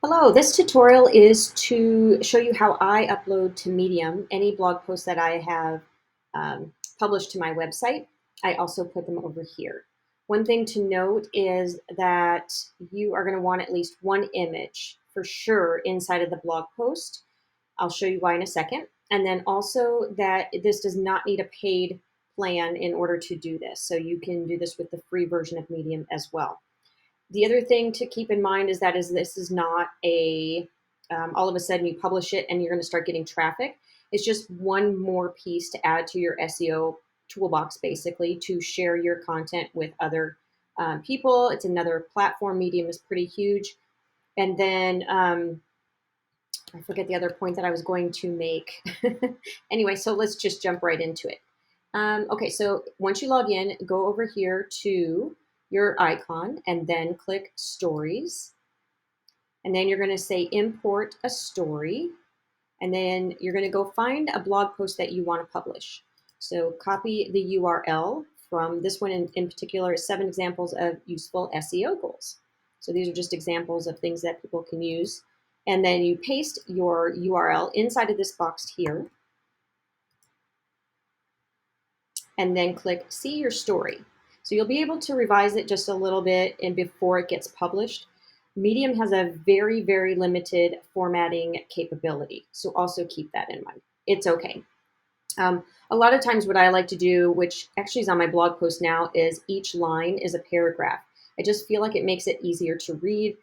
Hello, this tutorial is to show you how I upload to Medium any blog posts that I have published to my website. I also put them over here. One thing to note is that you are going to want at least one image for sure inside of the blog post. I'll show you why in a second. And then also that this does not need a paid plan in order to do this. So you can do this with the free version of Medium as well. The other thing to keep in mind is that this is not a all of a sudden you publish it and you're going to start getting traffic. It's just one more piece to add to your SEO toolbox, basically, to share your content with other people. It's another platform. Medium is pretty huge. And then I forget the other point that I was going to make. Anyway, so let's just jump right into it. Okay, so once you log in, go over here to your icon and then click Stories. And then you're going to say Import a Story. And then you're going to go find a blog post that you want to publish. So copy the URL from this one in particular, 7 examples of useful SEO goals. So these are just examples of things that people can use. And then you paste your URL inside of this box here. And then click See Your Story. So you'll be able to revise it just a little bit and before it gets published. Medium has a very, very limited formatting capability. So also keep that in mind. It's okay. A lot of times what I like to do, which actually is on my blog post now, is each line is a paragraph. I just feel like it makes it easier to read.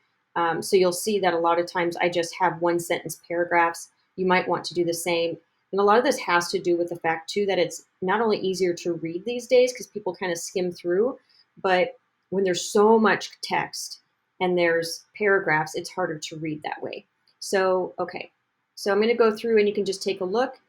So you'll see that a lot of times I just have one sentence paragraphs. You might want to do the same. And a lot of this has to do with the fact too that it's not only easier to read these days because people kind of skim through, but when there's so much text and there's paragraphs, it's harder to read that way. So, okay. So I'm going to go through and you can just take a look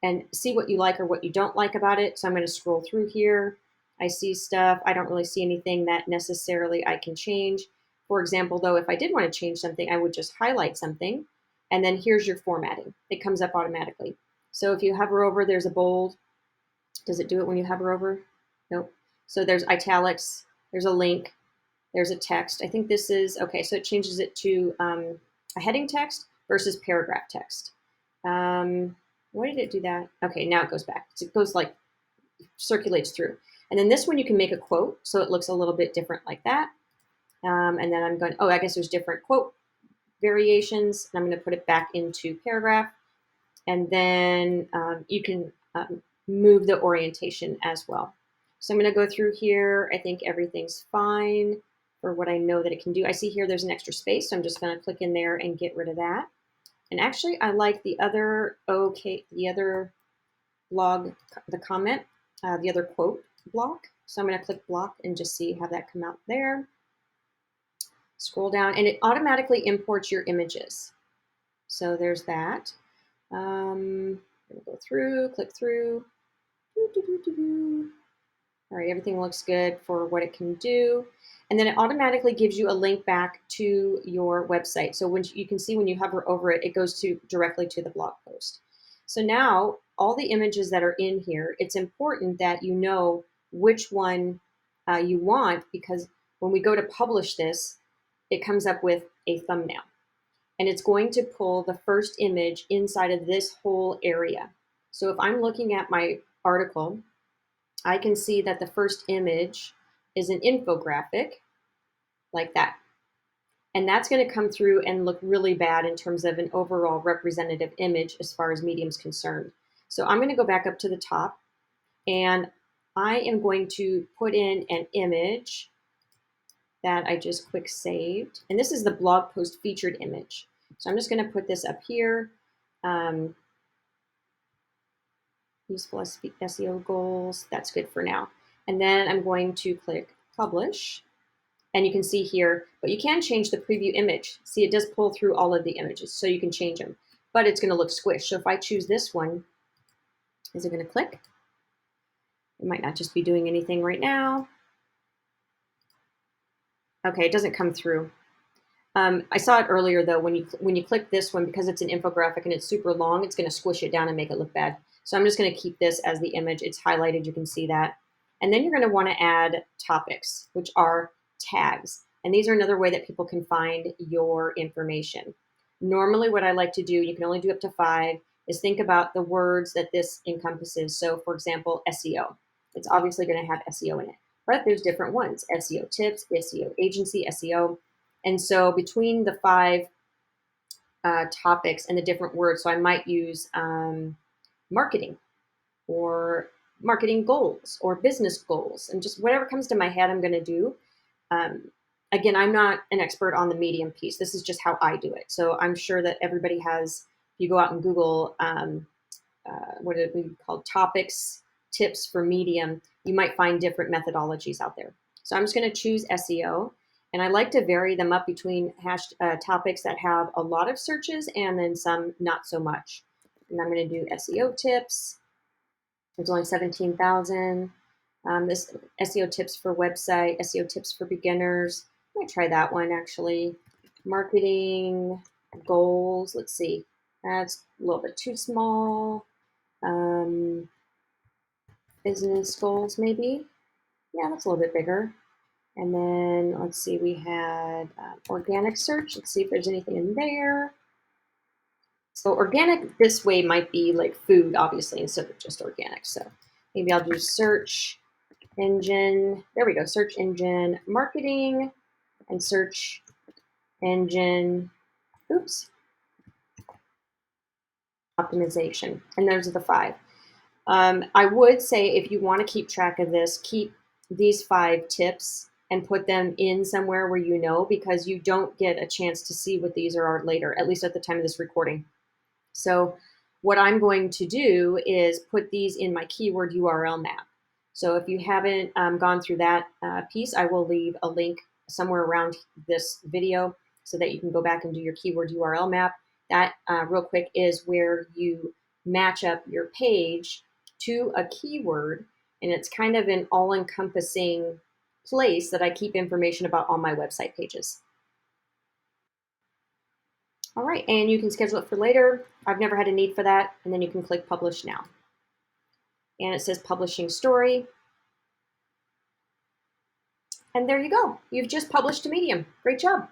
and see what you like or what you don't like about it. So I'm going to scroll through here. I see stuff. I don't really see anything that necessarily I can change. For example, though, if I did want to change something, I would just highlight something. And then here's your formatting. It comes up automatically. So if you hover over, there's a bold. Does it do it when you hover over? Nope. So there's italics. There's a link. There's a text. I think this is, okay, so it changes it to a heading text versus paragraph text. Why did it do that? Okay, now it goes back. It goes like, circulates through. And then this one you can make a quote, so it looks a little bit different like that. And then I'm going, oh, I guess there's different quote variations. And I'm going to put it back into paragraph. And then you can move the orientation as well. So I'm going to go through here. I think everything's fine for what I know that it can do. I see here there's an extra space, so I'm just going to click in there and get rid of that. And actually, I like the other blog, the comment, the other quote block. So I'm going to click block and just see how that come out there. Scroll down, and it automatically imports your images. So there's that. I'm going to go through, click through. All right, everything looks good for what it can do. And then it automatically gives you a link back to your website. So when you can see when you hover over it, it goes directly to the blog post. So now all the images that are in here, it's important that you know which one you want, because when we go to publish this, it comes up with a thumbnail. And it's going to pull the first image inside of this whole area. So if I'm looking at my article, I can see that the first image is an infographic like that. And that's going to come through and look really bad in terms of an overall representative image as far as Medium's concerned. So I'm going to go back up to the top and I am going to put in an image that I just quick saved. And this is the blog post featured image. So I'm just going to put this up here. Useful SEO goals. That's good for now. And then I'm going to click publish. And you can see here, but you can change the preview image. See, it does pull through all of the images, so you can change them. But it's going to look squished. So if I choose this one, is it going to click? It might not just be doing anything right now. Okay, it doesn't come through. I saw it earlier though, when you click this one, because it's an infographic and it's super long, it's going to squish it down and make it look bad. So I'm just going to keep this as the image. It's highlighted, you can see that. And then you're going to want to add topics, which are tags. And these are another way that people can find your information. Normally, what I like to do, you can only do up to 5, is think about the words that this encompasses. So, for example, SEO. It's obviously going to have SEO in it, but there's different ones: SEO tips, SEO agency, SEO. And so, between the 5 topics and the different words, so I might use marketing or marketing goals or business goals, and just whatever comes to my head, I'm going to do. Um, Again, I'm not an expert on the Medium piece. This is just how I do it. So I'm sure that everybody has, if you go out and Google, what do we call topics, tips for Medium, you might find different methodologies out there. So I'm just going to choose SEO. And I like to vary them up between topics that have a lot of searches and then some not so much. And I'm going to do SEO tips. There's only 17,000. This SEO tips for website, SEO tips for beginners. I'm going to try that one actually. Marketing goals. Let's see. That's a little bit too small. Business goals, maybe. Yeah, that's a little bit bigger. And then let's see, we had organic search. Let's see if there's anything in there. So organic this way might be like food, obviously, instead of just organic. So maybe I'll do search engine. There we go. Search engine marketing and search engine, optimization. And those are the 5. I would say if you want to keep track of this, keep these 5 tips and put them in somewhere where you know, because you don't get a chance to see what these are later, at least at the time of this recording. So what I'm going to do is put these in my keyword URL map. So if you haven't gone through that piece, I will leave a link somewhere around this video so that you can go back and do your keyword URL map. That real quick is where you match up your page to a keyword, and it's kind of an all-encompassing place that I keep information about all my website pages. All right, and you can schedule it for later. I've never had a need for that, and then you can click Publish Now. And it says Publishing Story. And there you go. You've just published to Medium. Great job.